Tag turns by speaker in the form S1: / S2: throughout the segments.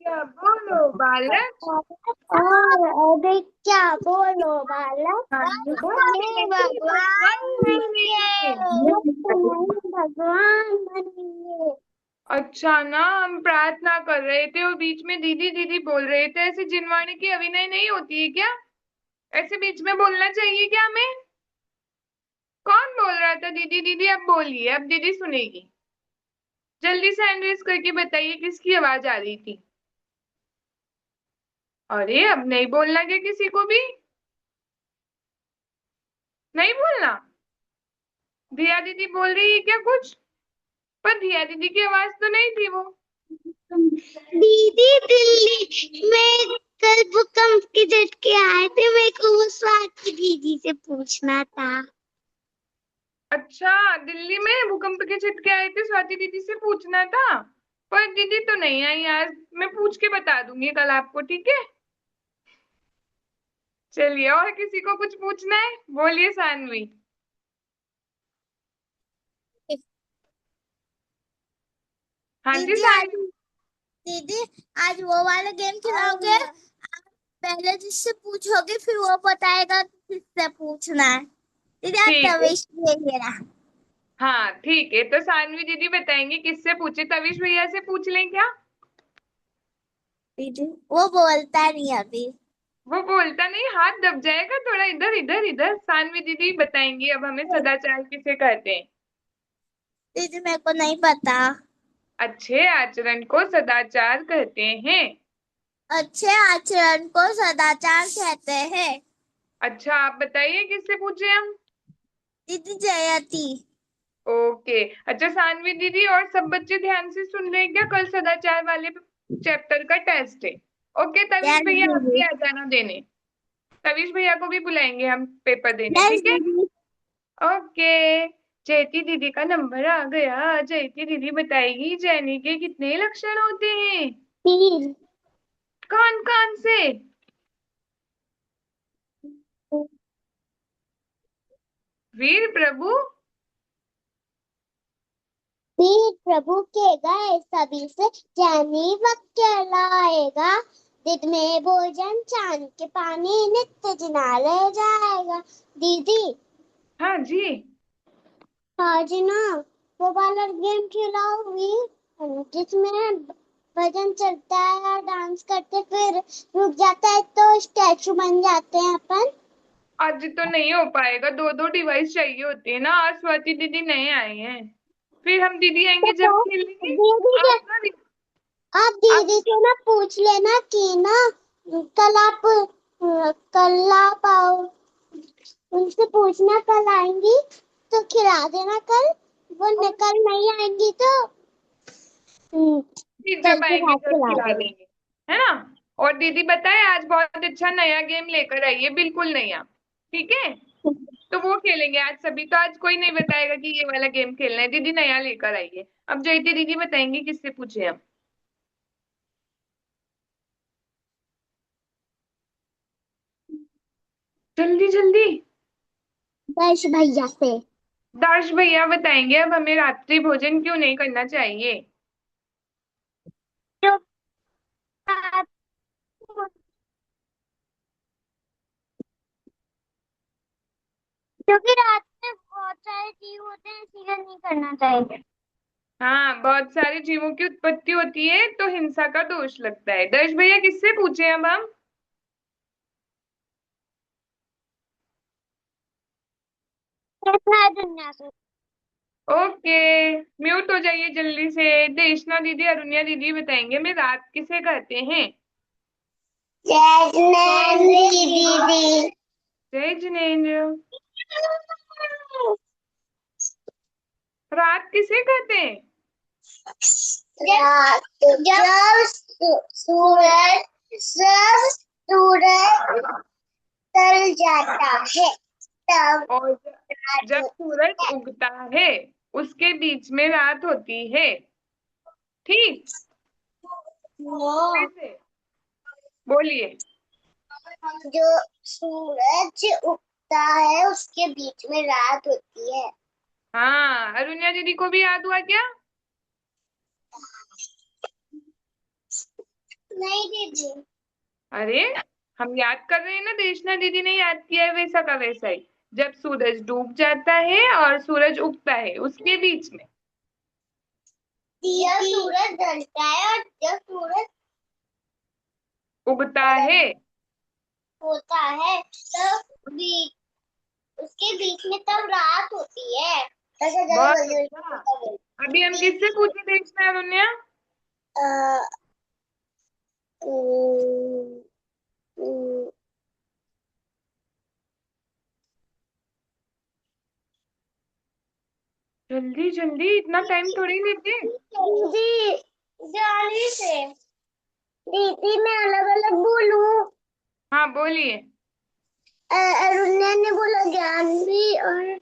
S1: क्या बोलो बालक।
S2: और अभी क्या बोलो बालक।
S1: नहीं
S2: भगवान
S1: बनेंगे।
S2: नहीं भगवान बनेंगे।
S1: अच्छा ना, हम प्रार्थना कर रहे थे और बीच में दीदी दीदी बोल रहे थे। ऐसे जिनवाणी की अभिनय नहीं होती है क्या? ऐसे बीच में बोलना चाहिए क्या हमें? कौन बोल रहा था दीदी दीदी? अब बोलिए, अब दीदी सुनेगी। जल्दी से हैंड रेज करके बताइए किसकी आवाज आ रही थी। अरे अब नहीं बोलना क्या किसी को भी? नहीं बोलना। धिया दीदी बोल रही है क्या कुछ? पर धिया दीदी की आवाज तो नहीं थी वो।
S2: दीदी दिल्ली में कल भूकंप के झटके आए थे, मेरे को वो स्वाति दीदी से पूछना था।
S1: अच्छा, दिल्ली में भूकंप के झटके आए थे, स्वाति दीदी से पूछना था। पर दीदी तो नहीं आई आज। मैं पूछ के बता दूंगी कल आपको, ठीक है? चलिए, और किसी को कुछ पूछना है? बोलिए सानवी। हाँ जी
S2: दीदी आज
S1: सानवी।
S2: दीदी आज वो वाला गेम खिलाओगे? पहले जिससे पूछोगे फिर वो बताएगा कि किससे पूछना है। दीदी आज
S1: ठीक है।
S2: तविश ले लेना।
S1: हाँ ठीक है, तो सानवी दीदी बताएंगे किससे पूछे। तविश भैया से पूछ लें क्या?
S2: दीदी वो बोलता नहीं अभी।
S1: वो बोलता नहीं, हाथ दब जाएगा थोड़ा। इधर इधर इधर, सानवी दीदी बताएंगी अब हमें सदाचार किसे कहते हैं।
S2: दीदी मेरे को नहीं पता।
S1: अच्छे आचरण को सदाचार कहते हैं।
S2: अच्छे आचरण को सदाचार कहते हैं।
S1: अच्छा, आप बताइए किससे पूछे हम।
S2: दीदी जयती।
S1: ओके। अच्छा सानवी दीदी और सब बच्चे ध्यान से सुन रहे हैं क्या? कल सदाचार वाले चैप्टर का टेस्ट है। ओके, तविश
S2: यस
S1: भैया आप
S2: दीदी।
S1: भी आ जाना देने। तविश भैया को भी बुलाएंगे हम पेपर देने,
S2: यस
S1: ठीक है?
S2: दीदी।
S1: ओके। जयती दीदी का नंबर आ गया। जयती दीदी बताएगी जैनी के कितने लक्षण होते हैं।
S2: तीन।
S1: कौन कौन से? वीर प्रभु।
S2: फिर प्रभु के गए सभी से जैनी वक्त कहलाएगा। दिन में भोजन चांद के पानी नित्य जिना ले जाएगा। दीदी
S1: हाँ जी।
S2: आज ना वो वाला गेम खिलाओगी जिसमें भजन चलता है और डांस करते फिर रुक जाता है तो स्टैचू बन जाते हैं अपन।
S1: आज तो नहीं हो पाएगा, दो दो डिवाइस चाहिए होती है ना। आज स्वाति दीदी नए आए हैं। फिर हम दीदी आएंगे जब
S2: तो
S1: खेलेंगे।
S2: दीदी के
S1: आप ना
S2: आप
S1: आप
S2: दीदी से ना पूछ लेना कि ना कल आप कल आप आओ। उनसे पूछना कल आएंगी तो खिला देना कल। वो कल नहीं आएंगी तो हम्म,
S1: फिर
S2: कल
S1: जब
S2: के
S1: आएंगे
S2: बाद
S1: जब
S2: खिला
S1: खिला
S2: देना।
S1: देंगे, है ना? और दीदी बताए आज बहुत अच्छा नया गेम लेकर आई है, बिल्कुल नया। ठीक है, तो वो खेलेंगे आज सभी। तो आज कोई नहीं बताएगा कि ये वाला गेम खेलना है, दीदी नया लेकर आई है। अब जयती दीदी बताएंगे किससे पूछे हम। जल्दी जल्दी।
S2: दर्श भैया से।
S1: दर्श भैया बताएंगे अब हमें रात्रि भोजन क्यों नहीं करना चाहिए।
S2: जो क्योंकि रात में बहुत सारे जीव होते हैं इसीलिए नहीं करना चाहिए।
S1: हाँ, बहुत सारे जीवों की उत्पत्ति होती है तो हिंसा का दोष लगता है। दर्श भैया किससे पूछे अब हम?
S2: कैसा है दुनिया से।
S1: ओके, म्यूट हो जाइए जल्दी से। देशना दीदी, अरुण्या दीदी बताएंगे हमें रात किसे कहते हैं।
S2: जैस्मिन की दीदी।
S1: जय जिनेन्द्र। रात किसे कहते हैं?
S2: जब सूरज ढल जाता है तब
S1: और
S2: रात
S1: जब
S2: होती
S1: सूरज
S2: है।
S1: उगता है उसके बीच में रात होती है। ठीक। फिर
S2: नो।
S1: से बोलिए।
S2: जो सूरज उगता है उसके बीच में रात होती है।
S1: हाँ, अरुण्या दीदी को भी याद हुआ क्या?
S2: नहीं दीदी।
S1: अरे हम याद कर रहे हैं ना, देशना दीदी ने याद किया है वैसा का वैसा ही। जब सूरज डूब जाता है और सूरज उगता है उसके बीच में।
S2: जब सूरज ढलता है और जब सूरज
S1: उगता है।
S2: होता है तब भी उसके बीच में तब रात होती है। ऐसा ज्यादा
S1: बहुत
S2: जल्दी
S1: अच्छा। अभी हम किससे पूछे देशना अरुण्या?
S2: बोल।
S1: जल्दी जल्दी, इतना टाइम थोड़ी लेते।
S2: दीदी जानी से दीदी मैं अलग अलग बोलूं।
S1: हाँ बोलिए।
S2: अरुण्या ने बोला ज्ञानवी और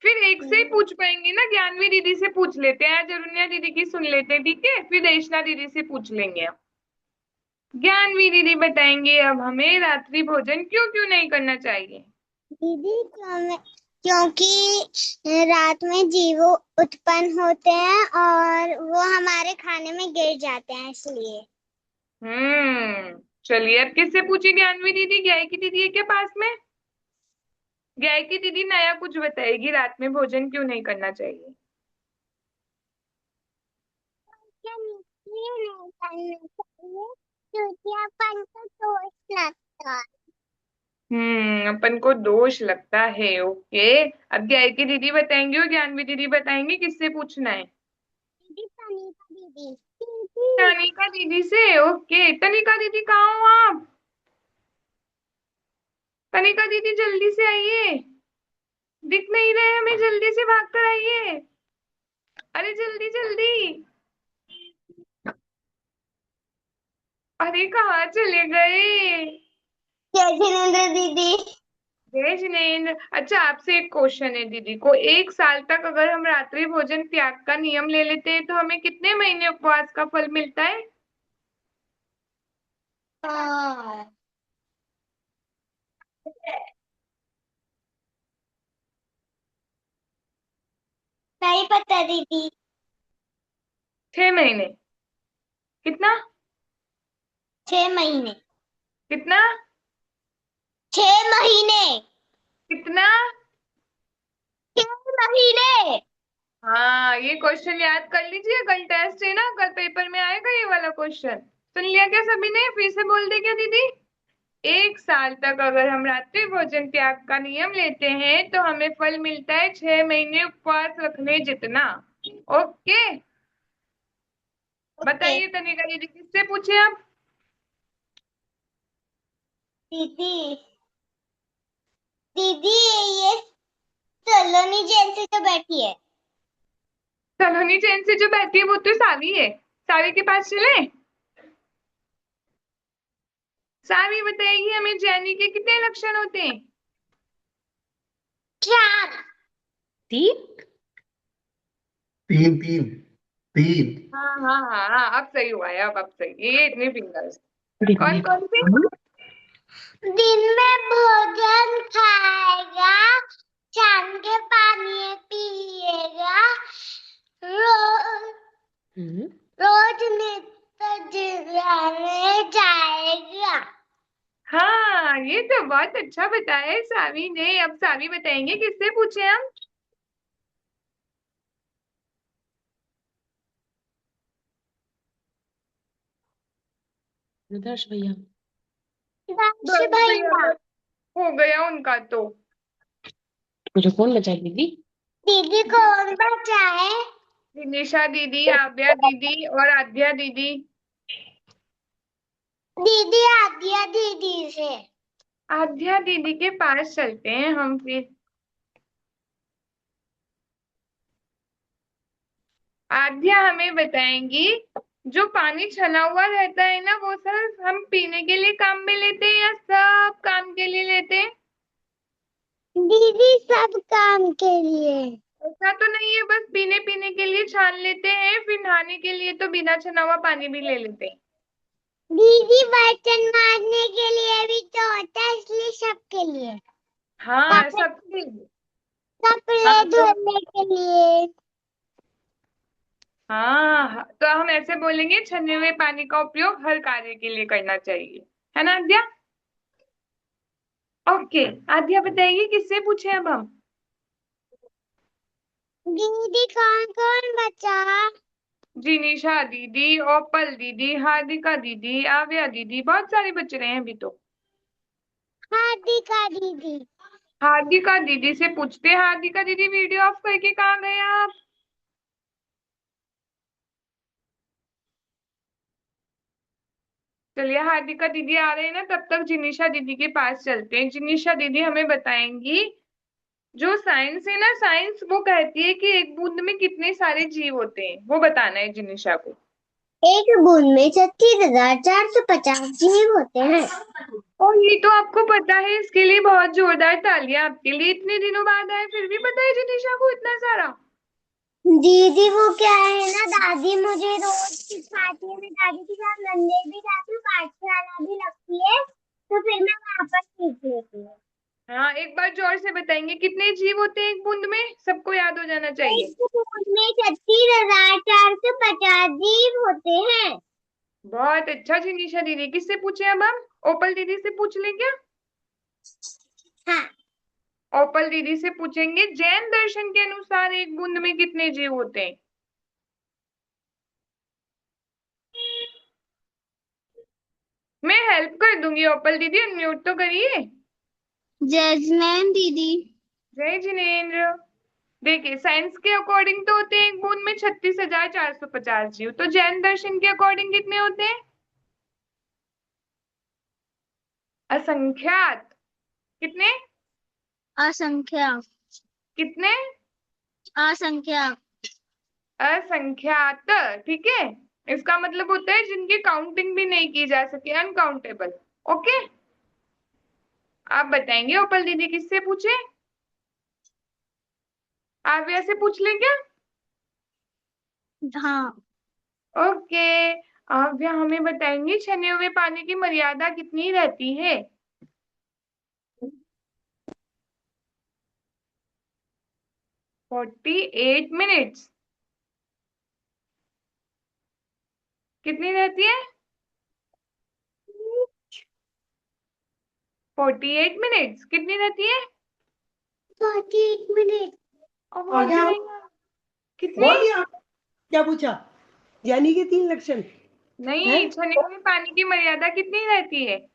S1: फिर एक से ही पूछ पाएंगे ना, ज्ञानवी दीदी से पूछ लेते हैं आज, अरुण्या दीदी की सुन लेते हैं, ठीक है? फिर देशना दीदी से पूछ लेंगे हम। ज्ञानवी दीदी बताएंगे अब हमें रात्रि भोजन क्यों क्यों नहीं करना चाहिए।
S2: दीदी क्योंकि रात में जीव उत्पन्न होते हैं और वो हमारे खाने में गिर जाते हैं इसलिए।
S1: चलिए अब किससे पूछे, ज्ञानवी दीदी, गायकी दीदी है क्या पास में? गायकी दीदी नया कुछ बताएगी, रात में भोजन क्यों नहीं करना चाहिए।
S2: इसलिए नहीं करना चाहिए क्योंकि अपन को दोष लगता है।
S1: अपन को दोष लगता है, ओके। अब गायकी दीदी बताएंगी और ज्ञानवी दीदी बताएंगे किससे पूछना है।
S2: दीदी तनीता दीदी दीदी
S1: तनिका दीदी से, ओके। तनिका दीदी कहाँ हो आप? तनिका दीदी जल्दी से आइए, दिख नहीं रहे हमें, जल्दी से भाग कर आइए। अरे जल्दी जल्दी। अरे कहाँ चले गए?
S2: जय जिनेन्द्र दीदी।
S1: जय जिनेन्द्र। अच्छा आपसे एक क्वेश्चन है दीदी को, एक साल तक अगर हम रात्रि भोजन त्याग का नियम ले लेते हैं तो हमें कितने महीने उपवास का फल मिलता है?
S2: हाँ नहीं पता दीदी।
S1: 6 महीने। कितना?
S2: 6 महीने।
S1: कितना?
S2: 6 महीने।
S1: कितना?
S2: 6 महीने।
S1: हाँ ये क्वेश्चन याद कर लीजिए, कल टेस्ट है ना, कल पेपर में आएगा ये वाला क्वेश्चन। सुन लिया क्या सभी ने? फिर से बोल दे क्या दीदी? एक साल तक अगर हम रात्रि भोजन त्याग का नियम लेते हैं तो हमें फल मिलता है 6 महीने उपवास रखने जितना। ओके।
S2: ओके
S1: बताइए तनिका दीदी किससे पूछे आप?
S2: दीदी। दीदी ये सलोनी जैन से जो बैठी है।
S1: सलोनी चैन से जो बैठी है वो तो सावी है। सावी के पास चले। सावी बताएगी हमें जैनी के कितने लक्षण होते हैं।
S2: चार।
S1: 3।
S3: तीन तीन तीन।
S1: हाँ हाँ हाँ हाँ, अब सही हुआ है, अब सही, ये इतने फिंगर्स। कौन कौन से?
S2: दिन में भोजन खाएगा, शाम के पानी पिएगा, रोज रोज नित्य जिराने जाएगा।
S1: हाँ ये तो बहुत अच्छा बताया है सावी ने। अब सावी बताएंगे किससे पूछे हम।
S4: दर्श भैया।
S2: दक्ष
S1: बस भैया
S2: भैया।
S1: बस, हो गया उनका तो।
S4: मुझे कौन बचा दीदी?
S2: दीदी कौन बचा है?
S1: निशा दीदी, आभ्या दीदी और आद्या दीदी।
S2: दीदी आद्या दीदी से।
S1: आद्या दीदी के पास चलते हैं हम फिर। आद्या हमें बताएंगी, जो पानी छना हुआ रहता है ना वो सिर्फ हम पीने के लिए काम में लेते हैं या सब काम के लिए लेते हैं?
S2: दीदी सब काम के लिए।
S1: ऐसा तो नहीं है बस पीने पीने के लिए छान लेते हैं, फिर नहाने के लिए तो बिना छना हुआ पानी भी ले लेते हैं।
S2: दीदी बर्तन मारने के लिए भी तो होता है इसलिए सबके लिए।
S1: हाँ सबके लिए।
S2: कपड़े
S1: हाँ तो
S2: धोने के लिए।
S1: हाँ, तो हम ऐसे बोलेंगे, छने हुए पानी का उपयोग हर कार्य के लिए करना चाहिए। है ना आद्या? ओके। आद्या बताइए, किससे पूछे अब हम?
S2: दीदी कौन कौन बचा?
S1: जिनिशा दीदी, ओपल दीदी, हार्दिका दीदी, आव्या दीदी, बहुत सारे बच रहे हैं अभी तो।
S2: हार्दिका दीदी।
S1: हार्दिका दीदी से पूछते हैं। हार्दिका दीदी, वीडियो ऑफ करके कहाँ गए आप? चलिए, हार्दिका दीदी आ रहे हैं ना, तब तक जिनिशा दीदी के पास चलते हैं। जिनिशा दीदी हमें बताएंगी, जो साइंस है ना, साइंस वो कहती है कि एक बूंद में कितने सारे जीव होते हैं, वो बताना है जिनिशा को।
S2: एक बूंद में 36,450 जीव होते हैं।
S1: और ये तो आपको पता है, इसके लिए बहुत जोरदार तालियां आपके लिए। इतने दिनों बाद आए, फिर भी पता है जिनिशा को इतना सारा।
S2: दीदी वो क्या है ना, दादी मुझे रोज सिखाती है। मैं दादी के साथ मंदिर भी जाती हूँ, पाठशाला भी लगती है, तो फिर मैं वहां पर सीख लेती हूँ।
S1: हाँ, एक बार जोर से बताएंगे, कितने जीव होते हैं एक बूंद में, सबको याद हो जाना चाहिए।
S2: एक बूंद में 36,450 जीव होते हैं।
S1: बहुत अच्छा जिनिशा दीदी। किससे पूछे अब हम? ओपल दीदी से पूछ लें क्या?
S2: हाँ।
S1: ओपल दीदी से पूछेंगे, जैन दर्शन के अनुसार एक बूंद में कितने जीव होते हैं? मैं हेल्प कर दूंगी। ओपल दीदी, अनम्यूट तो करिए।
S2: जजमैन दीदी।
S1: जय जिनेन्द्र। देखिए, साइंस के अकॉर्डिंग तो होते हैं एक बूंद में 36,450 जीव, तो जैन दर्शन के अकॉर्डिंग कितने होते हैं? असंख्यात। कितने?
S2: असंख्याक।
S1: कितने?
S2: असंख्याक।
S1: असंख्यात। ठीक है। इसका मतलब होता है जिनकी काउंटिंग भी नहीं की जा सके, अनकाउंटेबल। ओके। आप बताएंगे ओपल दीदी किससे पूछे? आव्या से पूछ ले क्या?
S2: हाँ।
S1: ओके। आव्या हमें बताएंगे, छने हुए पानी की मर्यादा कितनी रहती है? 48 मिनट्स। कितनी रहती है? 48 मिनट्स कितनी रहती है?
S2: 48 मिनट।
S1: आवाज
S5: क्या
S1: नहीं आ- कितनी?
S5: बोल दिया? क्या पूछा? यानी कि 3 लक्षण है।
S1: नहीं, छने हुए पानी की मर्यादा कितनी रहती है?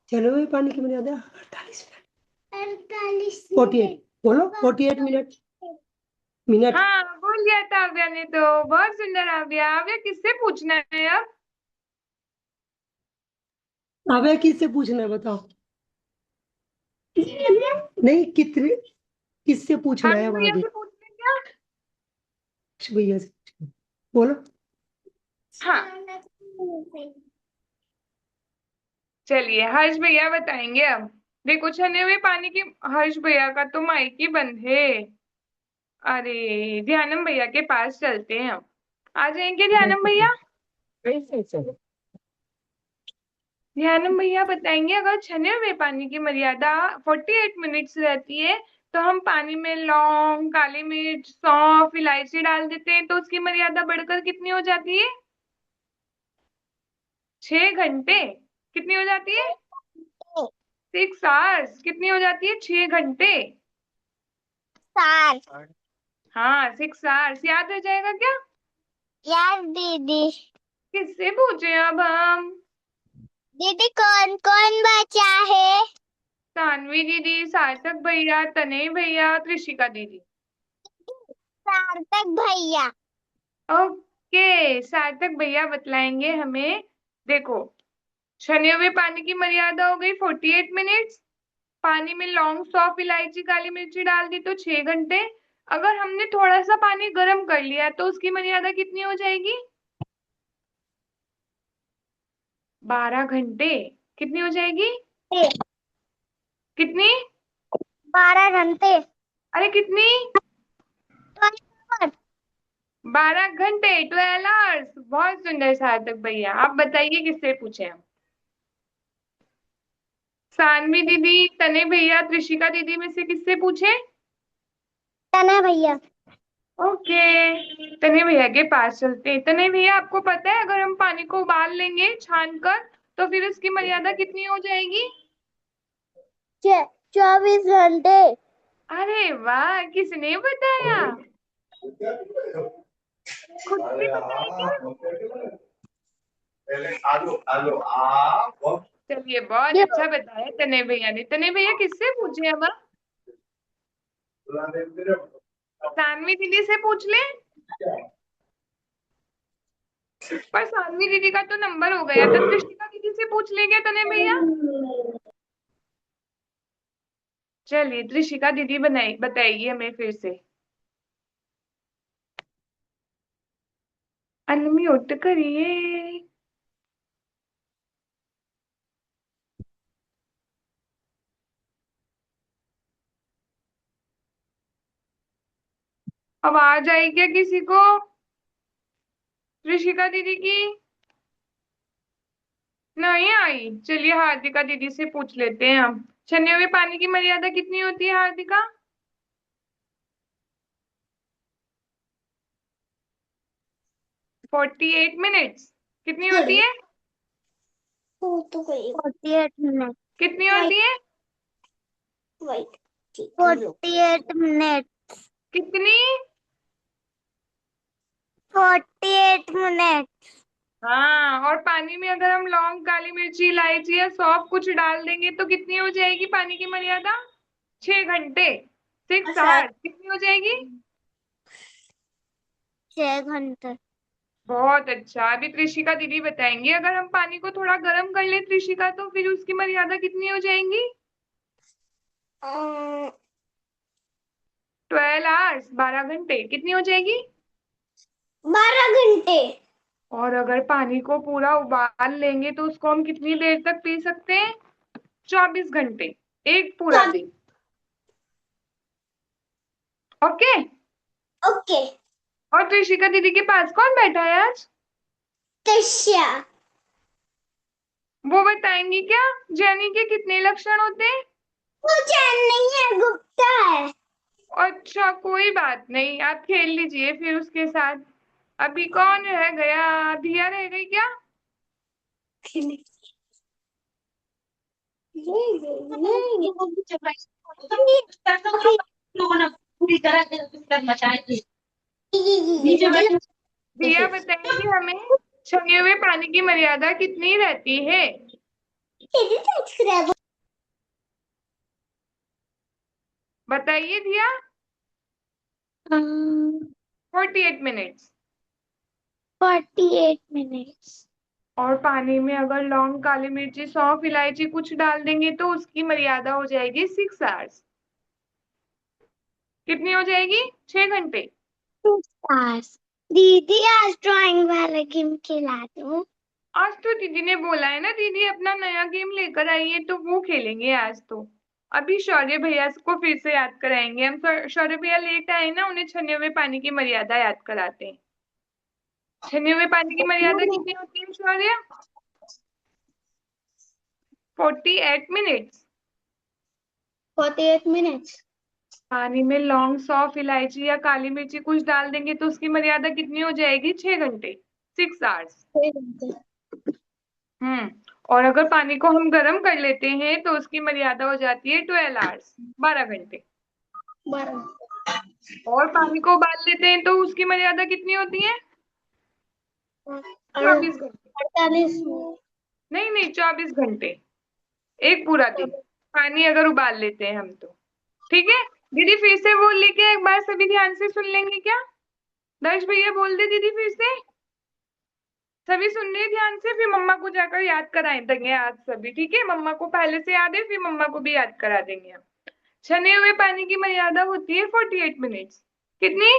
S5: चलो भाई, पानी की मर्यादा 48 मिनट।
S2: 48
S5: 48 बोलो, 48 मिनट। मिनट।
S1: हाँ, बोल दिया था आव्या ने तो। बहुत सुंदर आव्या। आव्या, किससे पूछना है अब?
S5: अबे किससे पूछना है बताओ? नहीं, कितने, किससे पूछना है
S1: हर्ष
S5: अब
S1: भैया
S5: आगे?
S1: से पूछते हैं क्या?
S5: भैया से पूछना है। बोलो।
S1: हाँ, चलिए, हर्ष भैया बताएंगे अब। देखो, छने हुए पानी की, हर्ष भैया का तो माइक ही बंद है। अरे, ध्यानम भैया के पास चलते हैं हम। आ जाएंगे ध्यानम भैया? ध्यानम भैया बताएंगे, अगर छने हुए पानी की मर्यादा 48 मिनट्स रहती है, तो हम पानी में लौंग, काली मिर्च, सौंफ, इलायची डाल देते हैं, तो उसकी मर्यादा बढ़कर कितनी हो जाती है? 6 घंटे। कितनी हो जाती है? 6 आवर्स। कितनी हो जाती है? 6 घंटे।
S2: 7।
S1: हाँ, 6 आवर्स। याद रह जाएगा क्या?
S2: यार दीदी।
S1: किससे पूछे अब हम?
S2: दीदी कौन कौन बचा है?
S1: सानवी दीदी, सार्थक भैया, तनय भैया, त्रिशिका दीदी।
S2: सार्थक भैया।
S1: ओके, सार्थक भैया बतलाएंगे हमें। देखो, छने हुए पानी की मर्यादा हो गई 48 मिनट्स। पानी में लौंग, सौंफ, इलायची, काली मिर्ची डाल दी तो 6 घंटे। अगर हमने थोड़ा सा पानी गर्म कर लिया, तो उसकी मर्यादा कितनी हो जाएगी? 12 घंटे। कितनी हो जाएगी? कितनी?
S2: 12 घंटे।
S1: अरे कितनी? 12 घंटे, 12 आवर्स। बहुत सुंदर सार्थक भैया। आप बताइए किससे पूछे हम? सानवी दीदी, तने भैया, त्रिशिका दीदी में से किससे पूछे?
S2: तना भैया।
S1: ओके, तने भैया के पास चलते हैं। तने भैया, आपको पता है अगर हम पानी को उबाल लेंगे छान कर तो फिर उसकी मर्यादा कितनी हो जाएगी?
S2: 24 घंटे।
S1: अरे वाह, किसने बताया? खुद से बताया क्या?
S3: पहले आलू आलू आ बहुत
S1: चलिए, बहुत
S2: ये
S1: अच्छा बताया तने भैया ने। तने भैया किससे पूछे हम?
S3: बुला देते हैं।
S1: सानवी दीदी से पूछ ले। पर सानवी दीदी का तो नंबर हो गया, तो त्रिशिका दीदी से पूछ लेंगे तने भैया। चलिए, त्रिशिका दीदी बनाई बताइए हमें फिर से। अनम्यूट करिए। आवाज आई क्या किसी को? त्रिशिका दीदी की नहीं आई। चलिए, हार्दिका दीदी से पूछ लेते हैं हम। छन्ने हुए पानी की मर्यादा कितनी होती है हार्दिका? 48 मिनट्स। कितनी होती है?
S2: 48 मिनट।
S1: कितनी होती है?
S2: 48 मिनट।
S1: कितनी?
S2: 48 मिनट।
S1: हाँ, और पानी में अगर हम लौंग, काली मिर्ची, इलायची या सौंफ कुछ डाल देंगे तो कितनी हो जाएगी पानी की मर्यादा? 6 घंटे। 6 आवर्स कितनी हो जाएगी?
S2: 6 घंटे।
S1: बहुत अच्छा। अभी त्रिशिका दीदी बताएंगे अगर हम पानी को थोड़ा गर्म कर ले त्रिशिका तो फिर उसकी मर्यादा कितनी हो जाएंगी? 12 आवर्स, 12 घंटे कितनी हो जाएगी?
S2: 12 घंटे।
S1: और अगर पानी को पूरा उबाल लेंगे तो उसको हम कितनी देर तक पी सकते हैं? 24 घंटे, एक पूरा दिन। ओके।
S2: ओके।
S1: और त्रिशिका दीदी के पास कौन बैठा है आज?
S2: तस्या।
S1: वो बताएंगी क्या जेनी के कितने लक्षण होते हैं?
S2: वो जैन नहीं है, गुप्ता है।
S1: अच्छा, कोई बात नहीं, आप खेल लीजिए फिर उसके साथ। अभी कौन रह गया? धिया रह गई क्या?
S4: पूरी तरह से करना चाहिए। नीचे बैठो।
S1: धिया बताएंगी हमें छने हुए पानी की मर्यादा कितनी रहती है? बताइए धिया। 48 मिनट्स।
S2: 48 मिनट्स।
S1: और पानी में अगर लौंग, काली मिर्ची, सौंफ, इलायची कुछ डाल देंगे तो उसकी मर्यादा हो जाएगी 6 आवर्स। कितनी हो जाएगी? 6 घंटे।
S2: दीदी आज ड्राइंग वाला गेम खिला दो।
S1: आज तो दीदी ने बोला है ना, दीदी अपना नया गेम लेकर आई है तो वो खेलेंगे आज तो। अभी शौर्य भैया को फिर से याद कराएंगे हम। शौर्य भैया लेट आए ना, उन्हें छने हुए पानी की मर्यादा याद कराते हैं। छने हुए पानी की मर्यादा कितनी होती है शौर्य? 48 मिनट्स।
S2: 48 मिनट्स।
S1: पानी में लौंग, सौंफ, इलायची या काली मिर्ची कुछ डाल देंगे तो उसकी मर्यादा कितनी हो जाएगी? 6 घंटे, 6 आवर्स। और अगर पानी को हम गर्म कर लेते हैं तो उसकी मर्यादा हो जाती है 12 आवर्स, 12 घंटे। और पानी को उबाल लेते हैं तो उसकी मर्यादा कितनी होती है? 24 घंटे।
S2: 48 मिनट।
S1: नहीं नहीं, 24 घंटे, एक पूरा दिन। पानी अगर उबाल लेते हैं हम तो। ठीक है दीदी, फिर से बोल लेके एक बार सभी ध्यान से सुन लेंगे क्या? दर्श भैया बोल दे दीदी फिर से। सभी सुन रहे हैं ध्यान से, फिर मम्मा को जाकर याद कराए देंगे आज सभी। ठीक है, मम्मा को पहले से याद है, फिर मम्मा को भी याद करा देंगे हम। छने हुए पानी की मर्यादा होती है 48 मिनट्स। कितनी?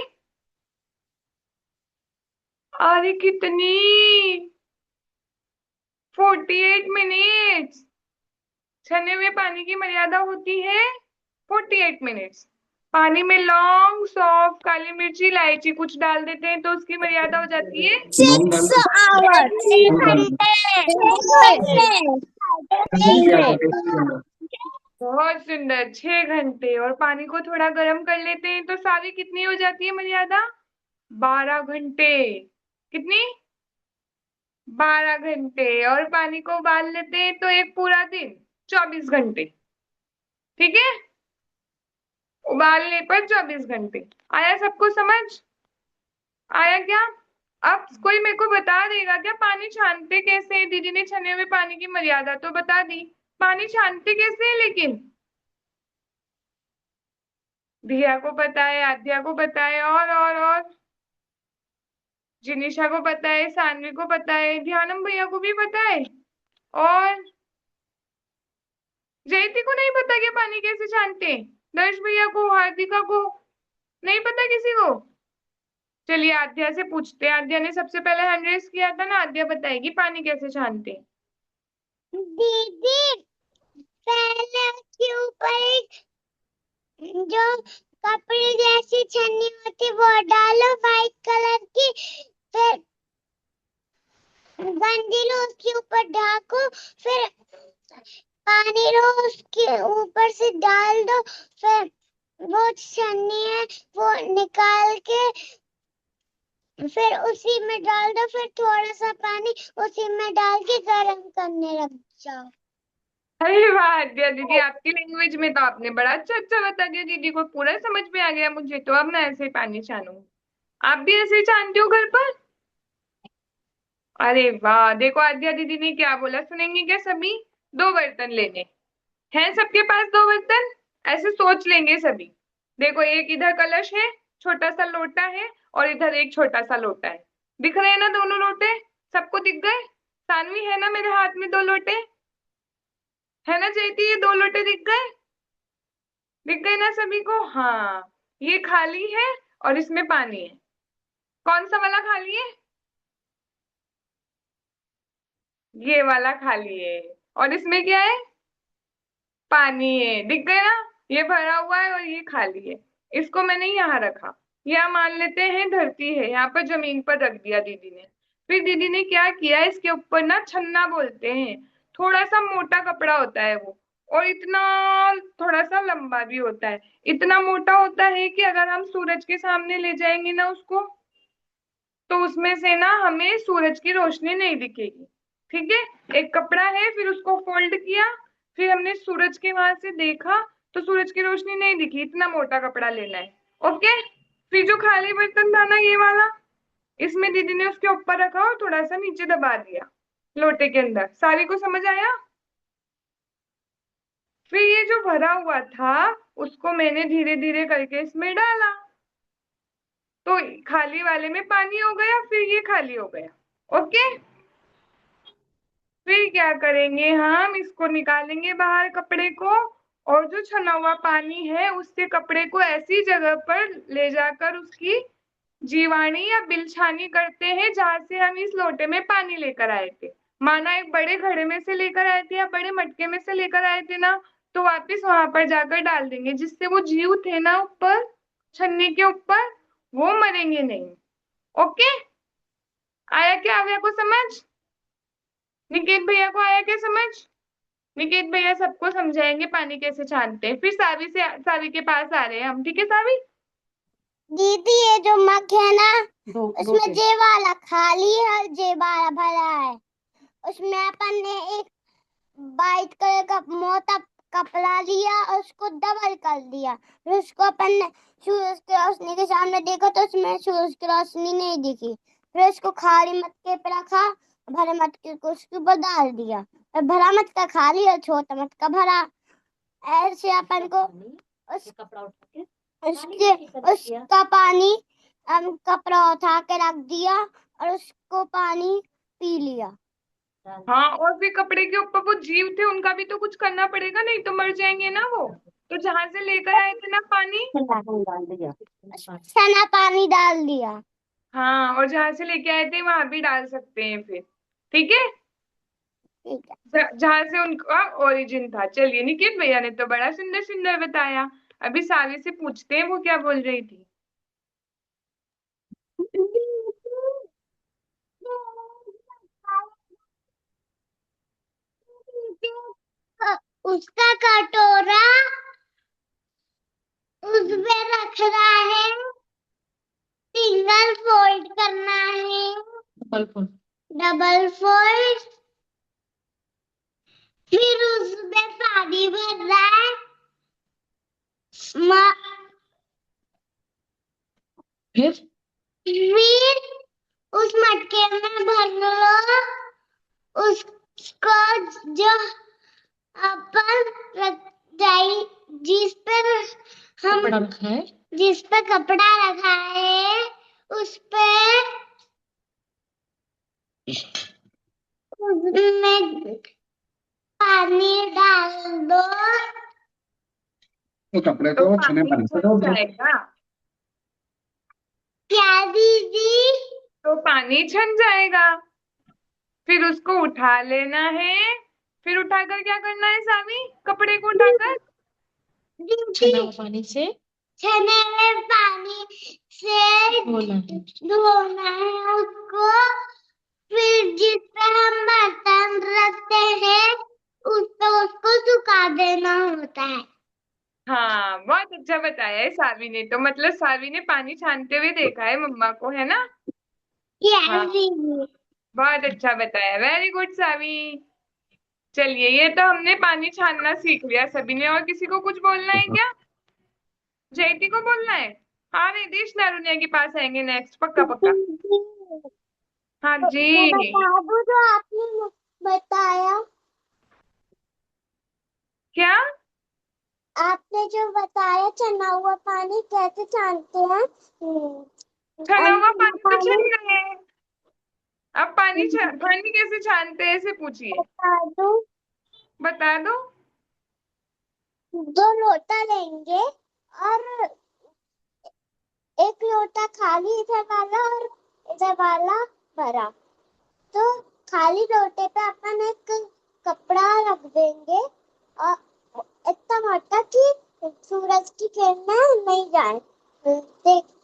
S1: अरे कितनी? 48 मिनट्स। छने हुए पानी की मर्यादा होती है 48 मिनट्स। पानी में लौंग, सौंफ, काली मिर्ची, इलायची कुछ डाल देते हैं तो उसकी मर्यादा हो जाती है।
S3: नॉन डाल
S2: 6 आवर्स।
S1: बहुत सुंदर, 6 घंटे। और पानी को थोड़ा गर्म कर लेते हैं तो सारी कितनी हो जाती है मर्यादा? 12 घंटे। कितनी? 12 घंटे। और पानी को उबाल लेते हैं तो एक पूरा दिन, 24 घंटे। ठीक है, उबालने पर 24 घंटे। आया सबको समझ? आया क्या? अब कोई मेरे को बता देगा क्या पानी छानते कैसे हैं? दीदी ने छने हुए पानी की मर्यादा तो बता दी, पानी छानते कैसे है लेकिन? दिया को पता है, आद्या को पता है, और जिनिशा को पता है, सानवी को पता है, ध्यानम भैया को भी पता है, और जयती को नहीं पता क्या पानी कैसे छानते हैं? दर्श भैया को, हार्दिका को नहीं पता किसी को? चलिए आद्या से पूछते हैं, आद्या ने सबसे पहले हैंड रेस किया था ना, आद्या बताएगी पानी कैसे छानते हैं।
S2: दीदी पहले उसके ऊपर एक जो कपड़े जैसी छन्नी होती वो डालो व्हाइट कलर की, फिर गंदी लो उसके ऊपर ढाको, फिर पानी लो उसके ऊपर से डाल दो, फिर वो छन्नी है वो निकाल के फिर उसी में डाल दो, फिर थोड़ा सा पानी उसी में डाल के गर्म करने लग जाओ।
S1: अरे वाह आद्या दीदी, आपकी लैंग्वेज में तो आपने बड़ा अच्छा अच्छा बता दिया, दीदी को पूरा समझ में आ गया। मुझे तो अब मैं ऐसे ही पानी छानूंगी। आप भी ऐसे ही छानते हो घर पर? अरे वाह, देखो आद्या दीदी ने क्या बोला, सुनेंगे क्या सभी? 2 बर्तन लेने हैं सबके पास, 2 बर्तन ऐसे सोच लेंगे सभी। देखो एक इधर कलश है, छोटा सा लोटा है, और इधर एक छोटा सा लोटा है। दिख रहे हैं ना दोनों लोटे? सबको दिख गए? सानवी है ना मेरे हाथ में 2 लोटे? है ना जयती, ये 2 लोटे दिख गए? दिख गए ना सभी को? हाँ, ये खाली है और इसमें पानी है। कौन सा वाला खाली है? ये वाला खाली है। और इसमें क्या है? पानी है। दिख गया ना? ये भरा हुआ है और ये खाली है। इसको मैंने यहाँ रखा। यहाँ मान लेते हैं धरती है, यहाँ पर जमीन पर रख दिया दीदी ने। फिर दीदी ने क्या किया, इसके ऊपर ना छन्ना बोलते हैं, थोड़ा सा मोटा कपड़ा होता है वो, और इतना थोड़ा सा लंबा भी होता है। इतना मोटा होता है कि अगर हम सूरज के सामने ले जाएंगे ना उसको, तो उसमें से ना हमें सूरज की रोशनी नहीं दिखेगी। ठीक है, एक कपड़ा है, फिर उसको फोल्ड किया, फिर हमने सूरज के वहां से देखा तो सूरज की रोशनी नहीं दिखी। इतना मोटा कपड़ा लेना है। ओके। फिर जो खाली बर्तन था ना ये वाला, इसमें दीदी ने उसके ऊपर रखा और थोड़ा सा नीचे दबा दिया लोटे के अंदर। सारी को समझ आया? फिर ये जो भरा हुआ था उसको मैंने धीरे धीरे करके इसमें डाला, तो खाली वाले में पानी हो गया, फिर ये खाली हो गया। ओके। फिर क्या करेंगे, हम इसको निकालेंगे बाहर कपड़े को, और जो छना हुआ पानी है उससे कपड़े को ऐसी जगह पर ले जाकर उसकी जीवाणी या बिलछानी करते हैं जहां से हम इस लोटे में पानी लेकर आए थे। माना एक बड़े घड़े में से लेकर आए थे या बड़े मटके में से लेकर आए थे ना, तो वापस वहां पर जाकर डाल देंगे, जिससे वो जीव थे ना ऊपर छन्नी के ऊपर, वो मरेंगे नहीं। ओके। आया क्या आव्या को समझ? निकेत भैया को आया क्या समझ? निकेत भैया सबको समझाएंगे पानी कैसे छानते हैं। फिर सावी के पास आ रहे हैं हम। ठीक है सावी?
S2: दीदी ये जो मग है ना उसमें जे वाला खाली है और जे वाला भरा है, उसमें अपन ने एक वाइट कलर का मोटा कपड़ा लिया और उसको डबल कर दिया, फिर उसको अपन ने सूरज की रोशनी के सामने देखा तो उसमें सूरज की रोशनी नहीं दिखी, फिर उसको खाली मटके पे रखा, भरे मटके को उसके ऊपर डाल दिया, और भरा मटका खाली और छोटा मटका भरा। ऐसे अपन को उसका पानी कपड़ा उठा के रख दिया और उसको पानी पी लिया।
S1: हाँ, और फिर कपड़े के ऊपर वो जीव थे उनका भी तो कुछ करना पड़ेगा, नहीं तो मर जाएंगे ना वो। तो जहां से लेकर आए थे ना पानी,
S2: सना पानी डाल दिया।
S1: हाँ, और जहां से लेके आए थे वहां भी डाल सकते हैं फिर। ठीक है,
S2: ठीक है।
S1: जहां से उनका ओरिजिन था। चलिए, निकेत भैया ने तो बड़ा सुंदर सुंदर बताया। अभी सावी से पूछते हैं वो क्या बोल रही थी।
S2: उसका कटोरा उसमें रख रहा है single
S4: double fold.
S2: Double fold, फिर उसमें पानी भर रहा है, फिर उस मटके में भर लो उसको, जो अपन रख जाई, जिस पर हम
S4: कपड़ा रखा है,
S2: जिस पे कपड़ा रखा है उस पे उसमें पानी डाल दो।
S3: तो कपड़े
S1: तो
S3: को छूने
S1: पानी
S3: पानी से
S1: छन
S3: धो दो।
S1: जाएगा।
S2: क्या दीदी?
S1: तो पानी छन जाएगा, फिर उसको उठा लेना है। फिर उठाकर क्या करना है सावी, कपड़े को उठाकर
S4: छना हुआ पानी से
S2: छने में पानी से
S4: धोना है।
S2: धोना है उसको, फिर जिस पे हम बर्तन रखते हैं उस पे उसको सुखा देना होता है।
S1: हाँ, बहुत अच्छा बताया है सावी ने। तो मतलब सावी ने पानी छानते हुए देखा है मम्मा को, है ना? हाँ,
S2: यस दीदी।
S1: बहुत अच्छा बताया, वेरी गुड सावी। चलिए, ये तो हमने पानी छानना सीख लिया सभी ने। और किसी को कुछ बोलना है क्या? जयती को बोलना है? हाँ, निधिश नारुनिया के पास आएंगे नेक्स्ट, पक्का पक्का। हाँ
S2: मैं
S1: जी।
S2: बता दूं जो आपने बताया,
S1: क्या?
S2: आपने जो बताया चना हुआ पानी कैसे छानते हैं।
S1: छना हुआ
S2: अनछुआ
S1: पानी तो
S2: पानी
S1: छन गए। अब पानी कैसे छानते हैं ऐसे पूछिए।
S2: बता दूं,
S1: बता दो।
S2: 2 लोटा लेंगे और एक लोटा खाली इधर वाला और इधर वाला भरा, तो खाली लोटे पे अपन एक कपड़ा रख देंगे और इतना मोटा कि सूरज की किरणें नहीं जाए।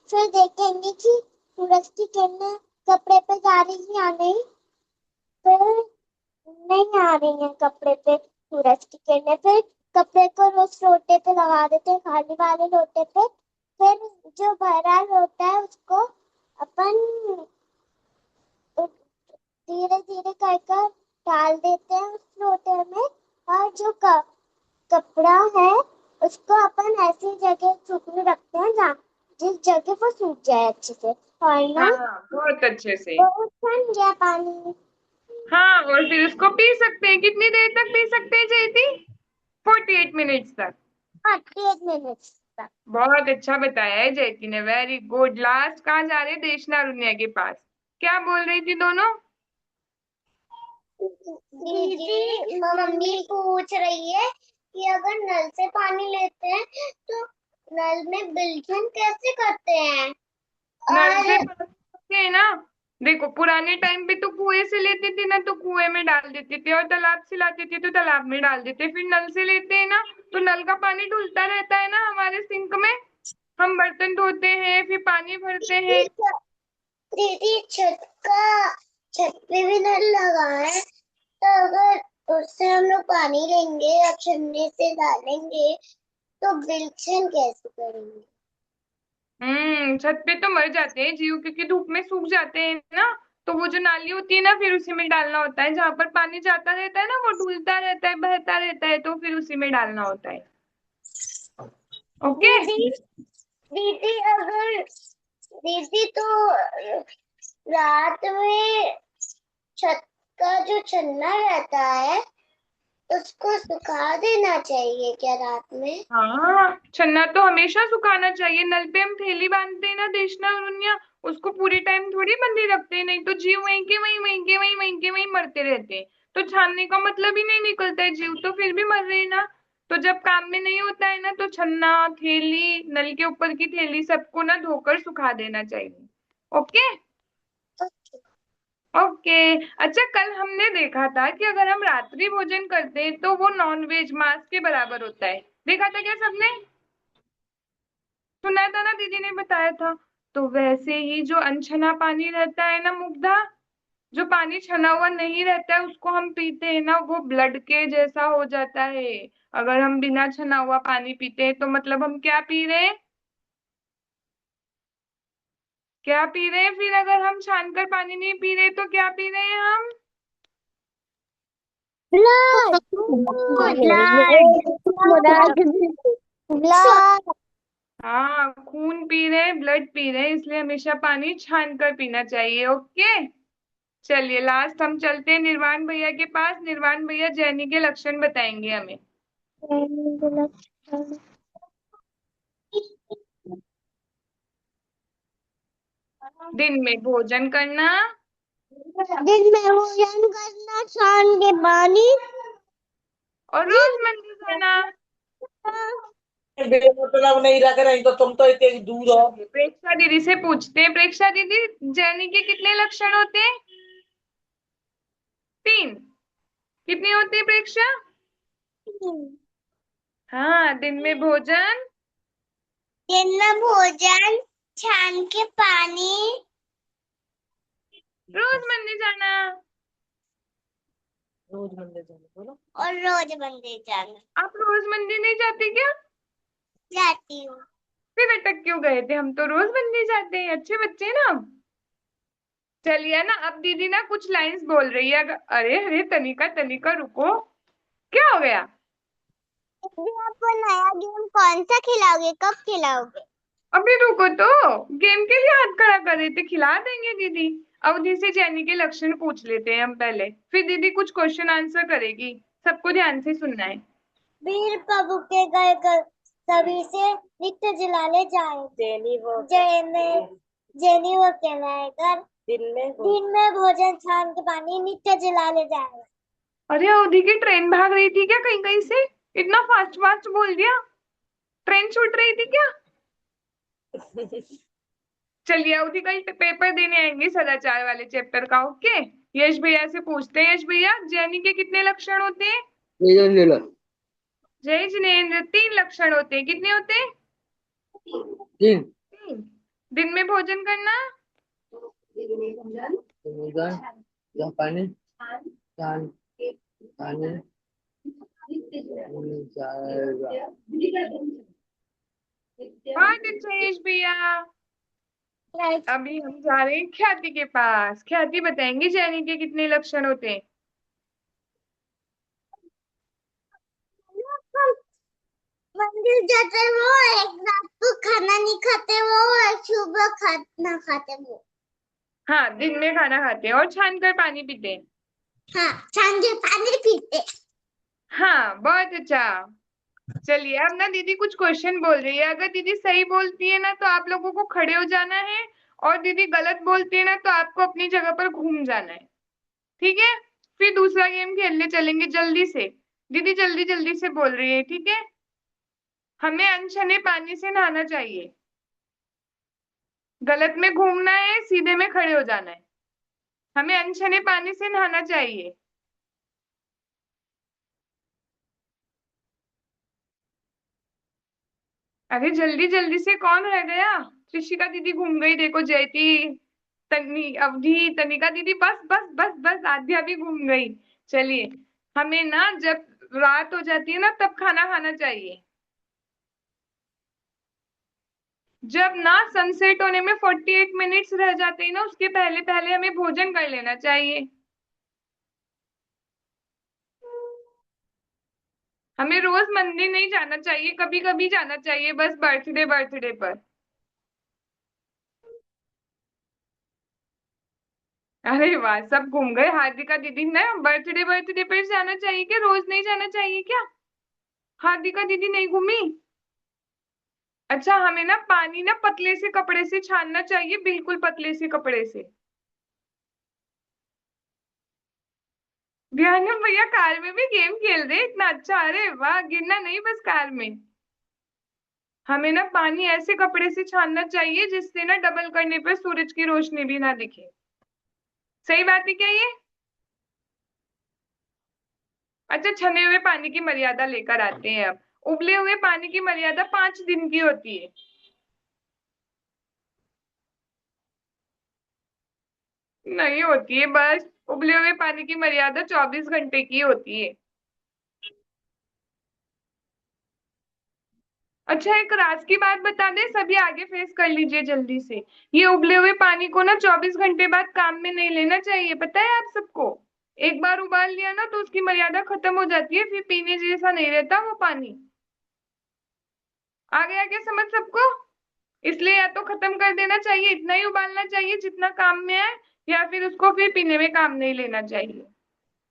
S2: फिर देखेंगे कि सूरज की किरणें कपड़े पे जा रही या नहीं। फिर नहीं आ रही है कपड़े पे सूरज की किरणें, फिर कपड़े को उस लोटे पे लगा देते हैं, खाली वाले लोटे पे। फिर जो भरा लोटा है उसको अपन धीरे धीरे कर कर डाल देते हैं उस लोटे में, और जो कपड़ा है उसको अपन ऐसी जगह सूखने रखते हैं जहाँ जिस जगह वो सूख जाए अच्छे से, और ना
S1: हाँ, बहुत अच्छे से।
S2: वो ठंड गया पानी।
S1: हाँ, और फिर उसको पी सकते हैं। कितनी देर तक पी सकते हैं जयती? 48 मिनट्स तक।
S2: 48 मिनट तक।
S1: बहुत अच्छा बताया है जयती ने, वेरी गुड। लास्ट कहाँ जा रहे? देशना रुनिया के पास। क्या बोल रही थी दोनों?
S2: दीदी मम्मी पूछ रही है कि अगर नल से पानी लेते हैं तो नल में बिल्कुल कैसे करते हैं।
S1: नल से
S2: और
S1: पानी लेते हैं ना। देखो, पुराने टाइम पे तो कुएं से लेते थे ना, तो कुएं में डाल देते थे। और तालाब से लाते थे तो तालाब में डाल देते। फिर नल से लेते हैं ना, तो नल का पानी धुलता रहता है ना हमारे सिंक में। हम बर्तन धोते हैं, फिर पानी भरते हैं।
S2: दीदी छत पे भी नल लगा है, तो अगर उससे हम लोग पानी लेंगे और छन्ने से डालेंगे तो बिल्कुल कैसे करेंगे।
S1: छत पे तो मर जाते हैं जीव, क्योंकि धूप में सूख जाते हैं ना। तो वो जो नाली होती है ना, फिर उसी में डालना होता है। जहां पर पानी जाता रहता है ना, वो डूलता रहता है, बहता रहता है, तो फिर उसी में डालना होता है। ओके।
S2: दीदी दीदी अगर दीदी तो रात में छत का जो छन्ना रहता है उसको सुखा देना चाहिए क्या रात में।
S1: हाँ, छन्ना तो हमेशा सुखाना चाहिए। नल पे हम थैली बांधते हैं ना देशना और उनिया, उसको पूरी टाइम थोड़ी बंधी रखते हैं। नहीं तो जीव वहीं के वहीं, वहीं के वहीं, वहीं के वहीं मरते रहते हैं। तो छानने का मतलब ही नहीं निकलता है, जीव तो फिर भी मर रहे हैं ना। तो जब काम में नहीं होता है ना, तो छन्ना, थैली, नल के ऊपर की थैली, सबको ना धोकर सुखा देना चाहिए। ओके। ओके। अच्छा, कल हमने देखा था कि अगर हम रात्रि भोजन करते हैं तो वो नॉन वेज मांस के बराबर होता है। देखा था क्या सबने? सुना था ना, दीदी ने बताया था। तो वैसे ही जो अनछना पानी रहता है ना मुग्धा, जो पानी छना हुआ नहीं रहता है उसको हम पीते हैं ना, वो ब्लड के जैसा हो जाता है। अगर हम बिना छना हुआ पानी पीते हैं तो मतलब हम क्या पी रहे हैं? क्या पी रहे हैं फिर? अगर हम छानकर पानी नहीं पी रहे तो क्या पी रहे हैं हम?
S2: Blood blood blood.
S1: हाँ, खून पी रहे हैं, ब्लड पी रहे हैं, इसलिए हमेशा पानी छान कर पीना चाहिए। ओके, चलिए लास्ट हम चलते हैं निर्वाण भैया के पास। निर्वाण भैया जैनी के लक्षण बताएंगे हमें। दिन में भोजन करना,
S2: दिन में भोजन करना, शाम के पानी
S1: और रोज मंदिर जाना।
S5: बेमतलब नहीं रख रही तो तुम तो इतनी दूर हो।
S1: प्रेक्षा दीदी से पूछते हैं। प्रेक्षा दीदी, जैनी के कितने लक्षण होते हैं? 3। कितनी होती है प्रेक्षा? हाँ, दिन में भोजन,
S2: दिन में भोजन, छान के पानी
S1: रोज मंदिर जाना।
S5: रोज मंदिर जाना बोलो।
S2: और रोज मंदिर जाना।
S1: आप रोज मंदिर नहीं जाते क्या?
S2: जाती हूँ।
S1: फिर अटक क्यों गए थे? हम तो रोज मंदिर जाते हैं, अच्छे बच्चे हैं ना हम। चलिए ना, अब दीदी ना कुछ लाइंस बोल रही है। अरे अरे, तनिका तनिका रुको, क्या हो गया?
S2: दीदी, आपको नया गेम कौन सा खिलाओगे, कब खिलाओगे?
S1: अभी रुको तो, गेम के लिए हाथ खड़ा कर रहे थे, खिला देंगे दीदी। अवधि से जैनी के लक्षण पूछ लेते हैं हम पहले, फिर दीदी कुछ क्वेश्चन आंसर करेगी। सबको ध्यान से सुनना है।
S2: वीर प्रभु के घर कर सभी से नित्य जलाले जाए। जेनी वो कहलाए कर दिन में भोजन, छान के पानी नित्य जलाले जाए।
S1: अरे, अवधि की ट्रेन भाग रही थी क्या कहीं कहीं से? इतना फास्ट फास्ट बोल दिया, ट्रेन छूट रही थी क्या? चलिए, अवधि कल पेपर देने आएंगे सदाचार वाले चैप्टर का। ओके, यश भैया से पूछते हैं। यश भैया, जैनी के कितने लक्षण होते हैं? जय जिनेन्द्र, 3 लक्षण होते हैं। कितने होते हैं?
S5: 3।
S1: 3। दिन में भोजन करना,
S5: पानी पानी पानी
S1: बहुत अच्छा यश भैया। अभी हम जा रहे हैं ख्याति के पास। ख्याति बताएंगे जैनी के कितने लक्षण होते हैं।
S2: मंदिर जाते वो, एक रात को खाना नहीं खाते वो, एक सुबह खाना खाते वो।
S1: हाँ, दिन में खाना खाते हैं और छान कर पानी पीते हैं।
S2: हाँ, सांझे पानी पीते।
S1: हाँ, बहुत अच्छा। चलिए, अब ना दीदी कुछ क्वेश्चन बोल रही है। अगर दीदी सही बोलती है ना तो आप लोगों को खड़े हो जाना है, और दीदी गलत बोलती है ना तो आपको अपनी जगह पर घूम जाना है। ठीक है? फिर दूसरा गेम खेलने चलेंगे जल्दी से। दीदी जल्दी जल्दी से बोल रही है, ठीक है? हमें अनछने पानी से नहाना चाहिए। गलत में घूमना है, सीधे में खड़े हो जाना है। हमें अनछने पानी से नहाना चाहिए। अरे जल्दी जल्दी से, कौन रह गया? ऋषिका दीदी घूम गई, देखो जयती, अवधि, तनिका दीदी, बस बस बस बस, आध्या भी घूम गई। चलिए, हमें ना जब रात हो जाती है ना तब खाना खाना चाहिए। जब ना सनसेट होने में 48 मिनट्स रह जाते हैं ना, उसके पहले पहले हमें भोजन कर लेना चाहिए। हमें रोज मंदिर नहीं जाना चाहिए, कभी कभी जाना चाहिए, बस बर्थडे बर्थडे पर। अरे वाह, सब घूम गए। हार्दिका दीदी ने बर्थडे बर्थडे पर जाना चाहिए क्या? रोज नहीं जाना चाहिए क्या? हार्दिका दीदी नहीं घूमी? अच्छा, हमें ना पानी ना पतले से कपड़े से छानना चाहिए, बिल्कुल पतले से कपड़े से। ध्यान भैया कार में भी गेम खेल रहे, इतना अच्छा। अरे वाह, गिरना नहीं बस कार में। हमें ना पानी ऐसे कपड़े से छानना चाहिए जिससे ना डबल करने पर सूरज की रोशनी भी ना दिखे। सही बात है क्या ये? अच्छा, छने हुए पानी की मर्यादा लेकर आते हैं अब। उबले हुए पानी की मर्यादा 5 दिन की होती है। नहीं होती है, बस उबले हुए पानी की मर्यादा 24 घंटे की होती है। अच्छा, एक राज की बात बता दे, सभी आगे फेस कर लीजिए जल्दी से। ये उबले हुए पानी को ना 24 घंटे बाद काम में नहीं लेना चाहिए, पता है आप सबको। एक बार उबाल लिया ना तो उसकी मर्यादा खत्म हो जाती है, फिर पीने जैसा नहीं रहता वो पानी। आ गया क्या समझ सबको? इसलिए या तो खत्म कर देना चाहिए, इतना ही उबालना चाहिए जितना काम में है, या फिर उसको फिर पीने में काम नहीं लेना चाहिए।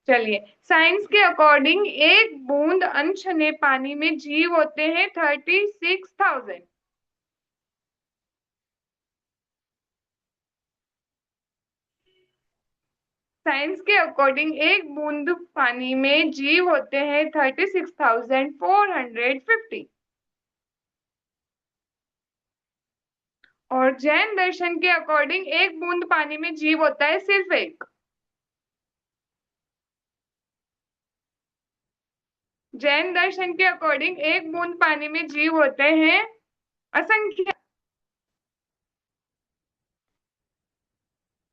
S1: चलिए, साइंस के अकॉर्डिंग एक बूंद अनछने पानी में जीव होते हैं 36,000। साइंस के अकॉर्डिंग एक बूंद पानी में जीव होते हैं 36,450। और जैन दर्शन के अकॉर्डिंग एक बूंद पानी में जीव होता है सिर्फ एक। जैन दर्शन के अकॉर्डिंग एक बूंद पानी में जीव होते हैं असंख्य।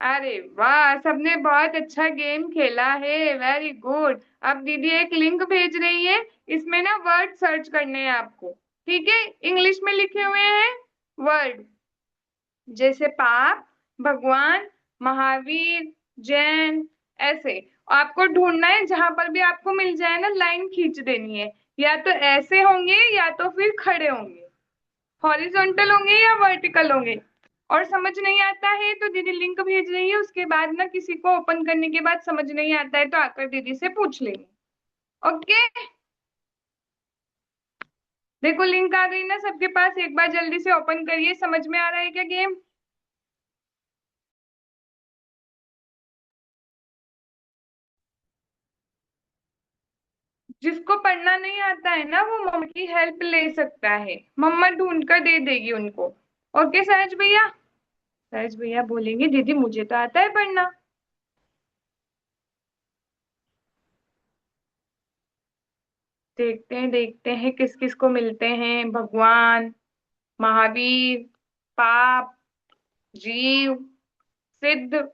S1: अरे वाह, सबने बहुत अच्छा गेम खेला है, वेरी गुड। अब दीदी एक लिंक भेज रही है, इसमें ना वर्ड सर्च करने हैं आपको, ठीक है? इंग्लिश में लिखे हुए हैं वर्ड, जैसे पाप, भगवान, महावीर, जैन, ऐसे। आपको ढूंढना है, जहां पर भी आपको मिल जाए ना लाइन खींच देनी है। या तो ऐसे होंगे या तो फिर खड़े होंगे, हॉरिजॉन्टल होंगे या वर्टिकल होंगे। और समझ नहीं आता है तो दीदी लिंक भेज रही है, उसके बाद ना किसी को ओपन करने के बाद समझ नहीं आता है तो आकर दीदी से पूछ लेंगे। ओके, देखो लिंक आ गई ना सबके पास, एक बार जल्दी से ओपन करिए। समझ में आ रहा है क्या गेम? जिसको पढ़ना नहीं आता है ना वो मम्मा की हेल्प ले सकता है, मम्मा ढूंढ कर दे देगी उनको। ओके सहज भैया? सहज भैया बोलेंगे दीदी मुझे तो आता है पढ़ना। देखते हैं किस किस को मिलते हैं। भगवान, महावीर, पाप, जीव, सिद्ध,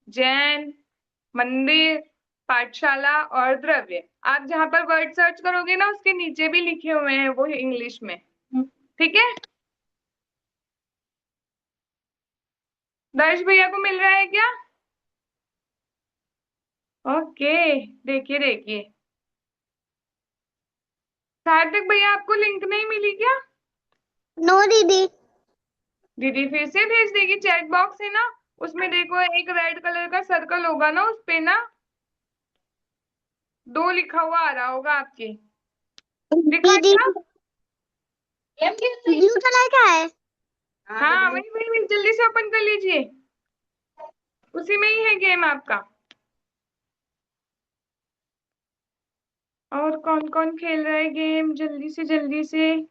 S1: जैन, मंदिर, पाठशाला और द्रव्य। आप जहां पर वर्ड सर्च करोगे ना उसके नीचे भी लिखे हुए हैं वो इंग्लिश में, ठीक है? दर्श भैया को मिल रहा है क्या? ओके, देखिए देखिए। सार्थक भैया आपको लिंक नहीं मिली क्या?
S2: नो दीदी।
S1: दीदी फिर से भेज देगी, चैट बॉक्स है ना, उसमें देखो एक रेड कलर का सर्कल होगा ना, उस पे ना 2 लिखा हुआ आ रहा होगा आपके। दिखा
S2: दीदी
S1: क्या?
S2: ब्लू कलर का है।
S1: हाँ वही वही वही, जल्दी से ओपन कर लीजिए, उसी में ही है गेम आपका। और कौन कौन खेल रहा है गेम, जल्दी से जल्दी से।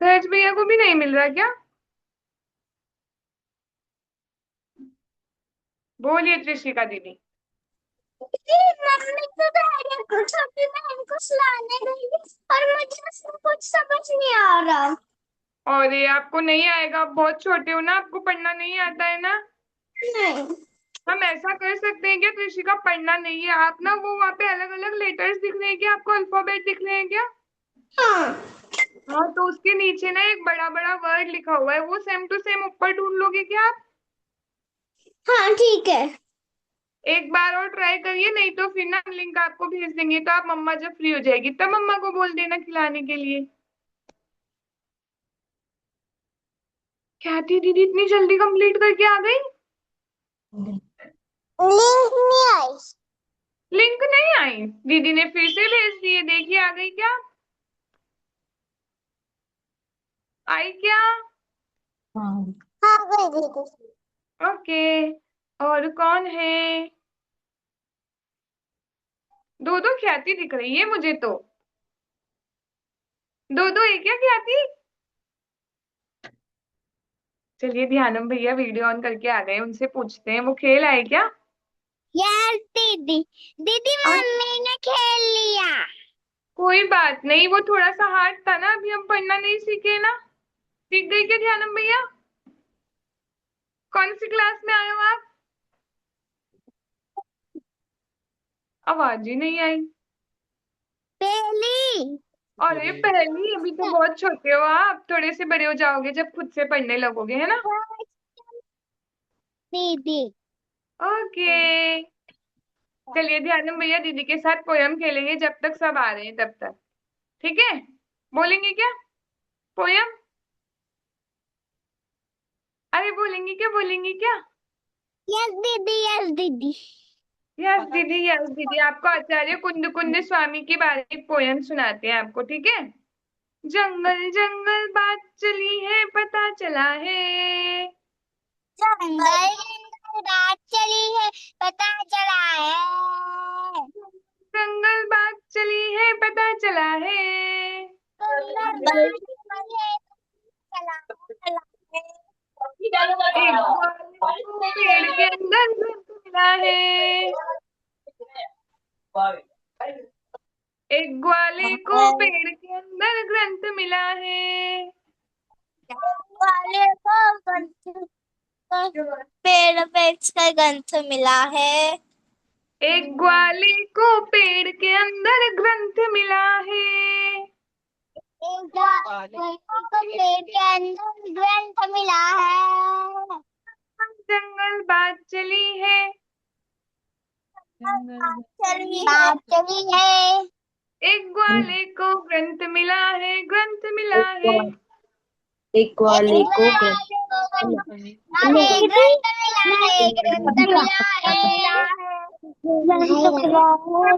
S1: सहज भैया को भी नहीं मिल रहा क्या? बोलिए त्रिशिका दीदी।
S2: मम्मी तो छोटी बहन को सुलाने गई और मुझे उसमें कुछ समझ नहीं आ रहा।
S1: और ये आपको नहीं आएगा, आप बहुत छोटे हो ना, आपको पढ़ना नहीं आता है ना।
S2: नहीं।
S1: हम ऐसा कर सकते हैं क्या, त्रिशिका पढ़ना नहीं है आप ना, वो वहाँ पे अलग अलग लेटर्स दिख रहे हैं क्या आपको, अल्फाबेट दिख रहे हैं क्या?
S2: हाँ।
S1: हाँ तो उसके नीचे ना एक बड़ा बड़ा वर्ड लिखा हुआ है, वो सेम टू सेम ऊपर ढूंढ लोगे क्या आप?
S2: हाँ ठीक है।
S1: एक बार और ट्राई करिए, नहीं तो फिर ना लिंक आपको भेज देंगे, तो आप मम्मा जब फ्री हो जाएगी तब मम्मा को बोल देना खिलाने के लिए। क्या थी दीदी इतनी जल्दी कंप्लीट करके आ गई?
S2: लिंक नहीं आई।
S1: लिंक नहीं आई? दीदी ने फिर से भेज दिए, देखिए आ गई क्या? आई क्या?
S2: हाँ गई दीदी।
S1: ओके, और कौन है? दो दो ख्याति दिख रही है मुझे तो, दो दो है क्या ख्याति? चलिए ध्यानम भैया वीडियो ऑन करके आ गए, उनसे पूछते हैं वो खेल आए क्या।
S2: यार दीदी दीदी
S1: और
S2: मम्मी ने खेल लिया।
S1: कोई बात नहीं, वो थोड़ा सा हार्ड था ना, अभी हम पढ़ना नहीं सीखे ना। सीख गई क्या ध्यानम भैया? कौन सी क्लास में आए हो आप? आवाज ही नहीं आई।
S2: पहली
S1: अरे पहली? अभी तो बहुत छोटे हो आप, थोड़े से बड़े हो जाओगे जब खुद से पढ़ने लगोगे, है ना?
S2: दीदी।
S1: ओके। चलिए ध्यान भैया दीदी के साथ पोयम खेलेंगे जब तक सब आ रहे हैं तब तक। ठीक है? बोलेंगे क्या पोयम? अरे बोलेंगे क्या, बोलेंगे क्या?
S2: यस दीदी, यस दीदी।
S1: यस दीदी, यस दीदी। आपको आचार्य कुंद कुंद स्वामी के बारे में पोयम सुनाते हैं आपको, ठीक है? जंगल जंगल बात चली है, पता चला है।
S2: जंगल रात चली है, पता चला है।
S1: जंगल बात चली है, पता चला है।
S2: जंगल बात चली है, चला है।
S1: एक ग्वाले को पेड़ के अंदर घुस मिला है। एक ग्वाले को पेड़ के अंदर ग्रंथ मिला है।
S2: वाले को पेड़ पे इसका ग्रंथ मिला है।
S1: एक ग्वाले को पेड़ के अंदर ग्रंथ मिला है।
S2: एक ग्वाले को पेड़ के अंदर ग्रंथ मिला है।
S1: जंगल बात चली है।
S2: बात चली है।
S1: एक ग्वाले को ग्रंथ मिला है, ग्रंथ मिला है।
S5: एक ग्वाले को
S2: ग्रंथ मिला है, ग्रंथ मिला है।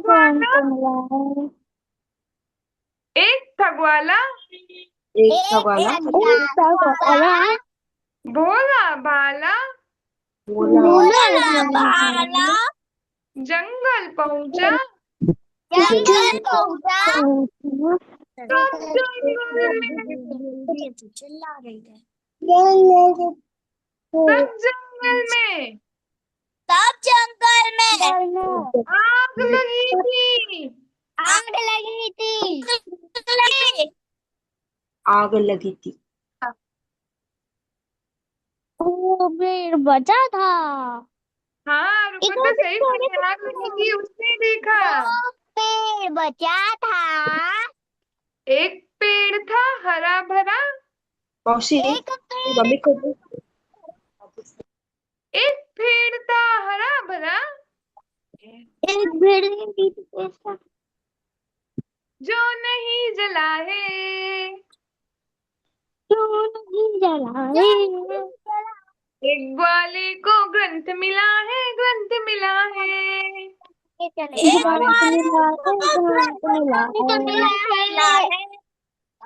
S1: ग्वाला, एक था ग्वाला,
S5: एक था ग्वाला
S1: भोला भाला,
S2: भाला
S1: जंगल पहुंचा।
S2: जंगल पहुंचा।
S1: सब जंगल में,
S2: चिल्ला रही है।
S1: सब जंगल में
S2: सब जंगल में
S1: आग लगी थी।
S2: आग लगी थी।
S5: आग लगी थी।
S2: वो पेड़ बचा था।
S1: हाँ रुको तो सही, सुनिए, आग लगी थी उसने देखा।
S2: वो पेड़ बचा था।
S1: एक पेड़ था हरा भरा।
S5: मौसी
S2: एक पेड़
S5: मम्मी को
S1: एक पेड़ था हरा भरा,
S2: एक पेड़
S1: जो नहीं जला है।
S2: नहीं जला है।
S1: एक ग्वाले को ग्रंथ मिला है, ग्रंथ मिला है।
S2: एक ग्रंथ मिला है।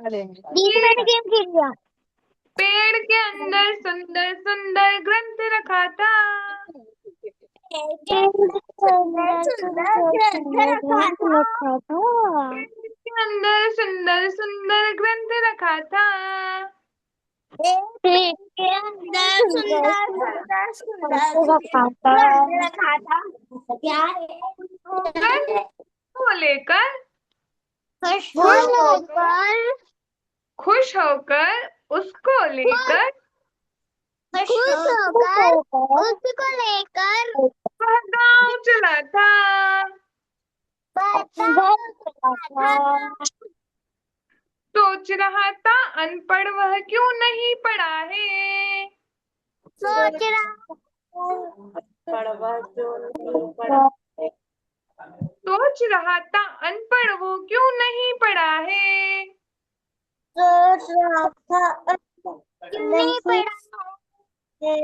S2: दीदी मैंने गेम खेल लिया।
S1: पेड़ के अंदर सुंदर सुंदर ग्रंथ रखा था।
S2: रखा था।
S1: पेड़ के अंदर सुंदर सुंदर ग्रंथ रखा था।
S2: पेड़ के अंदर सुंदर सुंदर सुंदर रखा था।
S1: होकर को लेकर,
S2: खुश होकर
S1: खुश होकर उसको लेकर,
S2: उसको लेकर
S1: वह गाँव चला था। सोच रहा था अनपढ़ वह क्यों नहीं पढ़ा है।
S2: सोच रहा
S1: सोच रहा था अनपढ़ वो क्यों नहीं पढ़ा है।
S2: सोच रहा था क्यों नहीं पढ़ा है।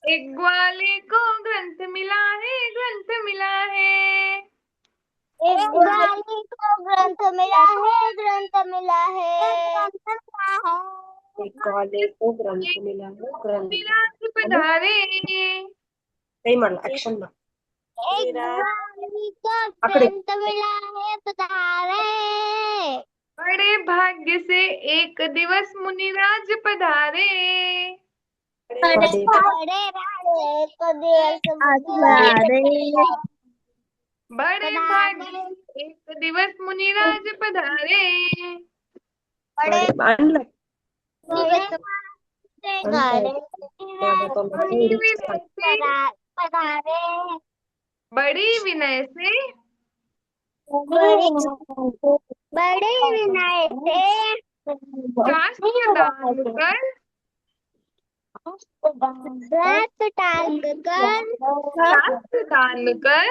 S1: एक ग्वाले को ग्रंथ मिला है, ग्रंथ मिला है।
S2: एक ग्वाले को ग्रंथ मिला है, ग्रंथ मिला है।
S5: एक ग्वाले को ग्रंथ मिला है, ग्रंथ
S1: मिराज पधारे,
S5: सही मारला ऍक्शन मा
S2: एक ग्वाले को
S5: आकडे
S2: ग्रंथ मिला है, पधारे।
S1: बड़े भाग्य से एक दिवस मुनिराज पधारे।
S2: बड़े राजे को देर से पधारे।
S1: बड़े भाग्य से एक दिवस मुनिराज पधारे।
S2: बड़े
S5: आणलं
S2: गाने
S1: बड़ी विनय से
S2: पधारे
S1: बड़ी विनय से
S2: बड़े बड़े विनय से
S1: शास्त्र दान कर
S2: रात टाल कर
S1: शास्त्र दान कर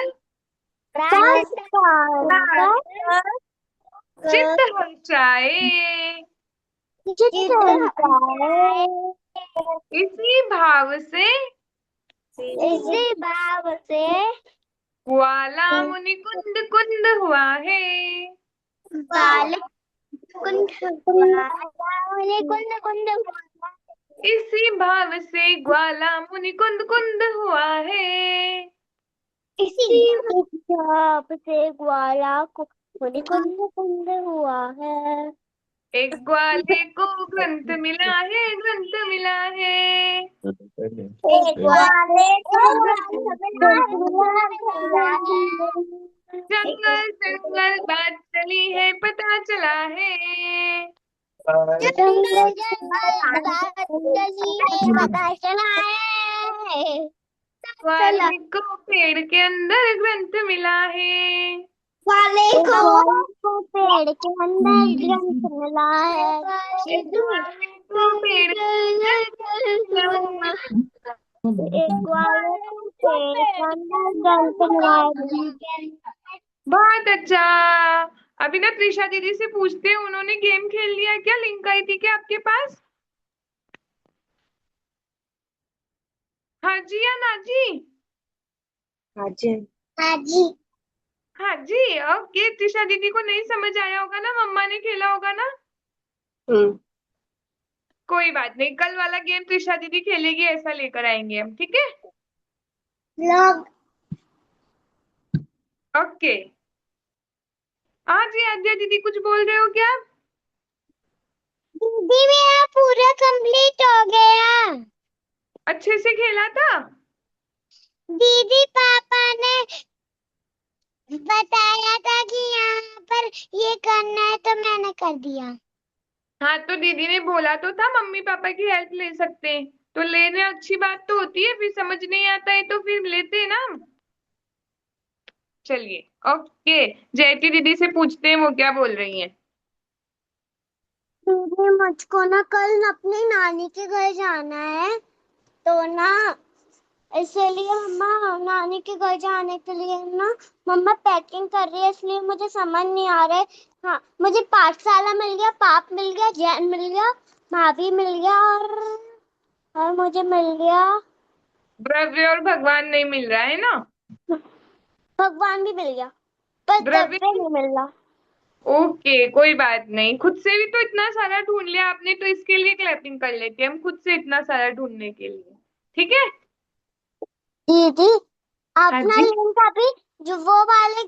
S2: रात टाल कर
S1: चित्त हर्षाए
S2: चित्त हर्षाए
S1: इसी भाव से
S2: इसी भाव से
S1: ग्वाला मुनि कुंद कुंद हुआ है।
S2: बाल कुंद कुंद कुंद
S1: इसी भाव से ग्वाला मुनि कुंद कुंद हुआ है।
S2: इसी भाव से ग्वाला को मुनि कुंद कुंद हुआ है।
S1: एक ग्वाले को ग्रंथ मिला है, ग्रंथ मिला है।
S2: एक ग्वाले को ग्रंथ मिला है।
S1: जंगल जंगल बात चली है, पता चला है।
S2: जंगल जंगल बात चली है, पता चला है।
S1: ग्वाले को पेड़ के अंदर ग्रंथ मिला है।
S2: ग्वाले को पेड़ के अंदर ग्रंथ मिला है।
S1: एक ग्वाले को पेड़ के अंदर
S2: एक ग्वाले को पेड़ के अंदर ग्रंथ मिला है।
S1: बहुत अच्छा। अभी ना त्रिशा दीदी से पूछते हैं, उन्होंने गेम खेल लिया क्या? लिंक आई थी क्या आपके पास? हाँ जी या ना जी?
S5: हाँ जी।
S2: हाँ जी।
S1: हाँ जी। ओके, त्रिशा दीदी को नहीं समझ आया होगा ना, मम्मा ने खेला होगा ना। कोई बात नहीं, कल वाला गेम त्रिशा दीदी खेलेगी, ऐसा लेकर आएंगे हम, ठीक है?
S2: लोग
S1: ओके। हाँ जी, आद्या दीदी कुछ बोल रहे हो क्या?
S2: दीदी मेरा पूरा कंप्लीट हो गया।
S1: अच्छे से खेला था?
S2: दीदी पापा ने बताया था कि यहाँ पर ये करना है तो मैंने कर दिया।
S1: हाँ, तो दीदी ने बोला तो था मम्मी पापा की हेल्प ले सकते हैं, तो लेने अच्छी बात तो होती है, फिर समझ नहीं आता है तो फिर लेते हैं ना हम। चलिए, ओके। जयती दीदी से पूछते हैं वो क्या बोल रही हैं।
S2: दीदी मुझको ना कल अपनी नानी के घर जाना है, तो ना इसलिए मम्मा नानी के घर जाने के लिए ना मम्मा पैकिंग कर रही है, इसलिए मुझे समझ नहीं आ रहा है। हाँ, मुझे पाठशाला मिल गया, पाप मिल गया, जैन मिल गया, भाभी मिल गया और मुझे मिल गया
S1: द्रव्य और भगवान नहीं मिल रहा है ना?
S2: भगवान भी मिल गया, पर
S1: द्रव्य।
S2: द्रव्य नहीं मिल रहा।
S1: ओके, कोई बात नहीं, खुद से भी तो इतना सारा ढूंढ लिया आपने, तो इसके लिए क्लैपिंग कर लेते हैं हम, खुद से इतना सारा ढूंढने के लिए। ठीक है?
S2: दीदी
S1: हाँ
S2: अपना
S1: जी।
S2: लिंक अभी जो वो वाले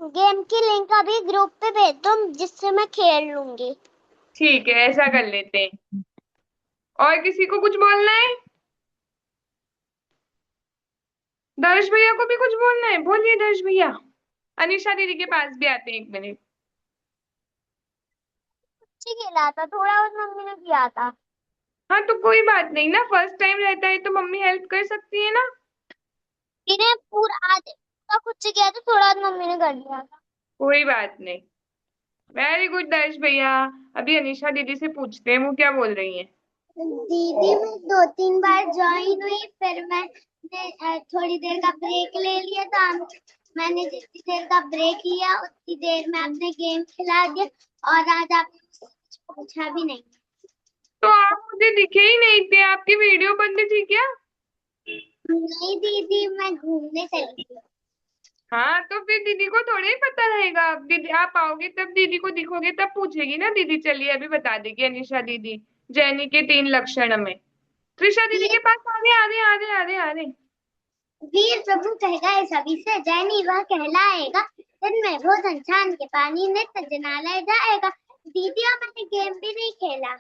S2: गेम की लिंक अभी ग्रुप पे भेज दो, जिससे मैं खेल लूंगी।
S1: ठीक है, ऐसा कर लेते हैं। और किसी को कुछ बोलना है? दर्श भैया को भी कुछ बोलना है? बोलिए दर्श भैया। अनिशा दीदी के पास भी आते हैं, 1 मिनट।
S2: अच्छी खेला था, थोड़ा और मम्मी ने किया था।
S1: हाँ, तो कोई बात नहीं ना, फर्स्ट टाइम रहता है तो मम्मी हेल्प कर सकती है ना।
S2: मैंने पूरा आधे का खुद से किया था, थोड़ा और मम्मी ने कर दिया था।
S1: कोई बात नहीं। वेरी गुड दर्श भैया। अभी अनिशा दीदी से पूछते हैं वो क्या बोल रही हैं।
S2: दीदी मैं 2-3 बार ज्वाइन हुई, फिर मैंने थोड़ी देर का ब्रेक ले लिया, तो मैंने जितनी देर का ब्रेक लिया उतनी देर में आपने गेम खिला दिया, और आज आपने मुझसे कुछ पूछा भी नहीं।
S1: तो आप मुझे दिखे ही नहीं थे, आपकी वीडियो बंद थी क्या?
S2: नहीं दीदी, मैं घूमने चली थी।
S1: हाँ, तो फिर दीदी को थोड़ा ही पता रहेगा। अब दीदी आप आओगे तब दीदी को दिखोगे तब पूछेगी ना दीदी। चलिए अभी बता देगी अनिशा दीदी जैनी के 3 लक्षण में। त्रिशा दीदी के पास आ रहे, आ रहे, आ रहे, आ रहे, आ रहे।
S2: वीर प्रभु कहेगा ये सभी से, जैनी वह कहलाएगा, दिन में भोजन छान के पानी नित्य जनालय जाएगा। दीदी और मैंने गेम भी नहीं खेला।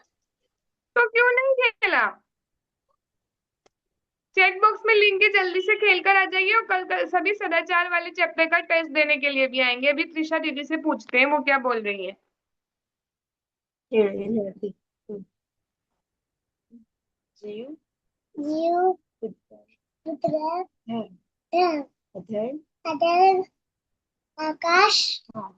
S1: तो क्यों नहीं खेला? चैट बॉक्स में लिंक है, जल्दी से खेल कर आ जाइए। और कल सभी सदाचार वाले चैप्टर का टेस्ट देने के लिए भी आएंगे। अभी त्रिशा दीदी से पूछते हैं वो क्या बोल रही है।
S4: जीव
S2: जीव
S4: पुत्र
S2: पुत्र
S4: धन अधर
S2: अदर आकाश
S4: हाँ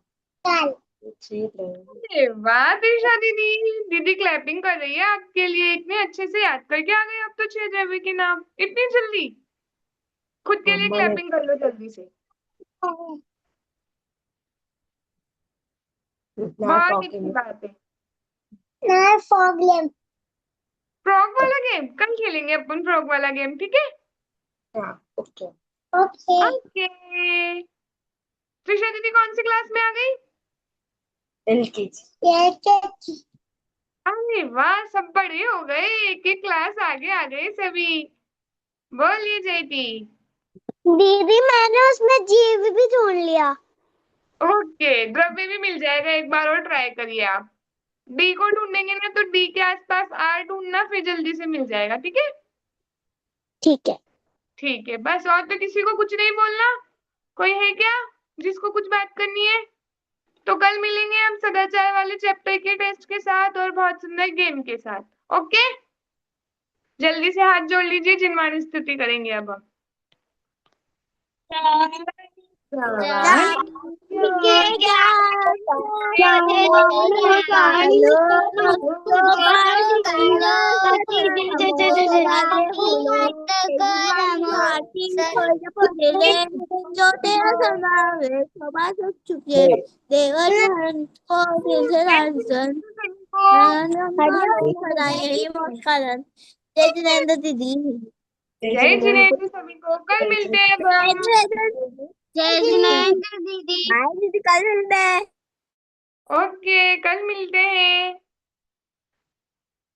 S2: काल।
S4: क्षेत्र
S1: अरे वाह त्रिशा दीदी, दीदी क्लैपिंग कर रही है आपके लिए, इतने अच्छे से याद करके आ गए आप तो 6 द्रव्य के नाम इतनी जल्दी। खुद के लिए
S4: अम्मा ने
S1: क्लैपिंग कर लो जल्दी से।
S4: इतना
S1: बहुत
S4: टॉकिंग
S1: अच्छी बात है।
S2: ना फॉग लैम्प।
S1: फ्रॉग वाला गेम कल खेलेंगे अपन, फ्रॉग वाला गेम, ठीक है?
S4: हाँ ओके
S2: ओके।
S1: ओके। त्रिशा दीदी कौन सी क्लास में आ गई?
S4: एलकेजी
S2: ये चेक।
S1: अरे वाह, सब बड़े हो गए, एक एक क्लास आगे आ गए सभी। बोलिए जयती।
S2: दीदी मैंने उसमें जीव भी ढूंढ लिया।
S1: ओके, द्रव्य भी मिल जाएगा, एक बार और ट्राई करिए आप। डी को ढूंढेंगे ना तो डी के आसपास आर ढूंढना, फिर जल्दी से मिल जाएगा, ठीक है?
S2: ठीक है।
S1: ठीक है, बस और तो किसी को कुछ नहीं बोलना। कोई है क्या जिसको कुछ बात करनी है? तो कल मिलेंगे हम सदाचार वाले चैप्टर के टेस्ट के साथ और बहुत सुंदर गेम के साथ। ओके, जल्दी से हाथ जोड़ लीजिए, जिनवाणी स्तुति करेंगे अब हम।
S2: जय जिनेंद्र दीदी।
S1: जय जिनेंद्र सभी को, कल मिलते हैं अब हम।
S2: जय जिनेंद्र दीदी। बाय दीदी, कल मिलते हैं।
S1: ओके, कल मिलते हैं।